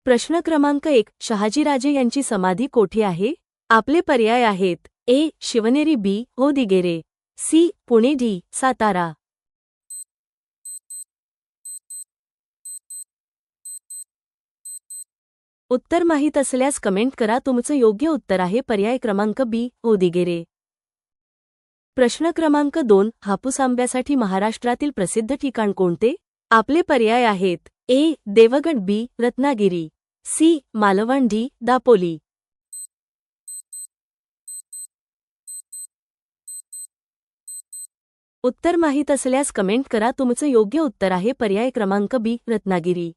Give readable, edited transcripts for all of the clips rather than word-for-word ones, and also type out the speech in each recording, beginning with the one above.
प्रश्न क्रमांक 1. शहाजीराजे यांची समाधी कोठे आहे? आपले पर्याय आहेत: ए. शिवनेरी, बी. होदिगेरे, सी. पुणे, डी. सातारा. उत्तर माहीत असल्यास कमेंट करा. तुमचं योग्य उत्तर आहे पर्याय क्रमांक बी. होदिगेरे. प्रश्न क्रमांक 2. हापूस आंब्यासाठी महाराष्ट्रातील प्रसिद्ध ठिकाण कोणते? आपले पर्याय आहेत: ए. देवगड, बी. रत्नागिरी, सी. मालवण, डी. दापोली. उत्तर माहीत असल्यास कमेंट करा. तुमचं योग्य उत्तर आहे पर्याय क्रमांक बी. रत्नागिरी.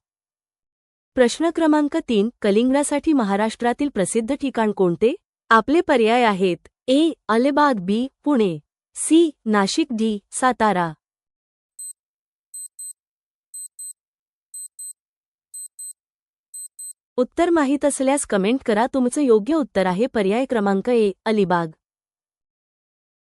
प्रश्न क्रमांक 3. कलिंगडासाठी महाराष्ट्रातील प्रसिद्ध ठिकाण कोणते? आपले पर्याय आहेत: ए. अलिबाग, बी. पुणे, सी. नाशिक, डी. सातारा. उत्तर माहीत असल्यास कमेंट करा. तुमचं योग्य उत्तर आहे पर्याय क्रमांक ए. अलिबाग.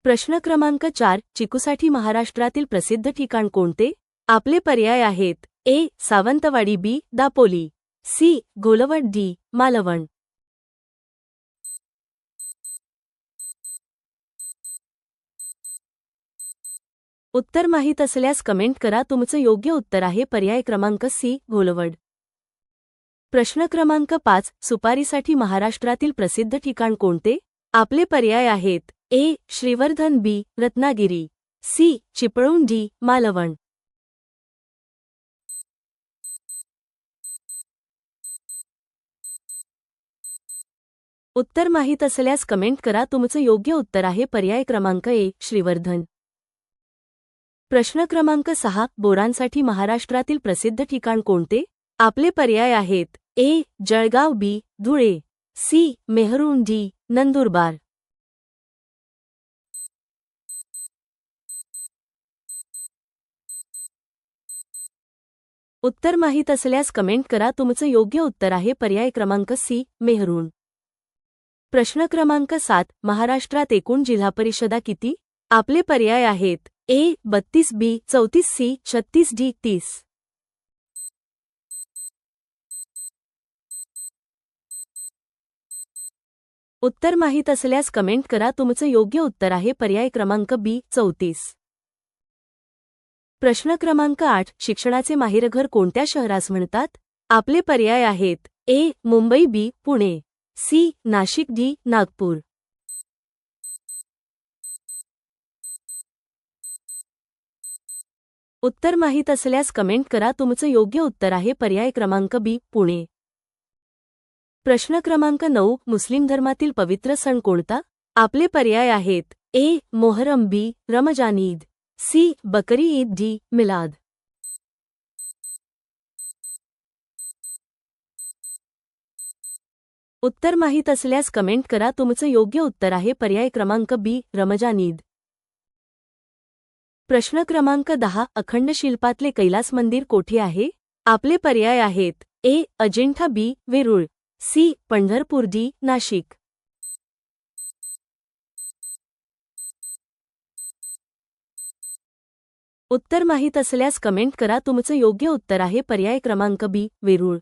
प्रश्न क्रमांक 4. चिकूसाठी महाराष्ट्रातील प्रसिद्ध ठिकाण कोणते? आपले पर्याय आहेत: ए. सावंतवाडी, बी. दापोली, सी. घोलवड, डी. मालवण. उत्तर माहीत असल्यास कमेंट करा. तुमचं योग्य उत्तर आहे पर्याय क्रमांक सी. घोलवड. प्रश्न क्रमांक 5. सुपारीसाठी महाराष्ट्रातील प्रसिद्ध ठिकाण कोणते? आपले पर्याय आहेत: ए. श्रीवर्धन, बी. रत्नागिरी, सी. चिपळूण, डी. मालवण. उत्तर माहीत असल्यास कमेंट करा. तुमचं योग्य उत्तर आहे पर्याय क्रमांक ए. श्रीवर्धन. प्रश्न क्रमांक 6. बोरांसाठी महाराष्ट्रातील प्रसिद्ध ठिकाण कोणते? आपले पर्याय आहेत: ए. जळगाव, बी. धुळे, सी. मेहरुण, डी. नंदुरबार. उत्तर माहीत असल्यास कमेंट करा. तुमचं योग्य उत्तर आहे पर्याय क्रमांक सी. मेहरुण. प्रश्न क्रमांक 7. महाराष्ट्रात एकूण जिल्हा परिषदा किती? आपले पर्याय आहेत: ए. 32, बी. 34, सी. 36, डी. 30. उत्तर माहीत असल्यास कमेंट करा. तुमचं योग्य उत्तर आहे पर्याय क्रमांक बी. 34. प्रश्न क्रमांक 8. शिक्षणाचे माहेरघर कोणत्या शहरास म्हणतात? आपले पर्याय आहेत: ए. मुंबई, बी. पुणे, सी. नाशिक, डी. नागपूर. उत्तर माहीत असल्यास कमेंट करा. तुमचं योग्य उत्तर आहे पर्याय क्रमांक बी. पुणे. प्रश्न क्रमांक 9. मुस्लिम धर्मातील पवित्र सण कोणता? आपले पर्याय आहेत: ए. मोहरम, बी. रमजान ईद, सी. बकरी ईद, डी. मिलाद. उत्तर माहीत असल्यास कमेंट करा. तुमचं योग्य उत्तर आहे पर्याय क्रमांक बी. रमजान ईद. प्रश्न क्रमांक 10. अखंड शिल्पातले कैलास मंदिर कोठे आहे? आपले पर्याय आहेत: ए. अजिंठा, बी. वेरूळ, सी. पंढरपूर, डी. नाशिक. उत्तर माहीत असल्यास कमेंट करा. तुमचं योग्य उत्तर आहे पर्याय क्रमांक बी. वेरूळ.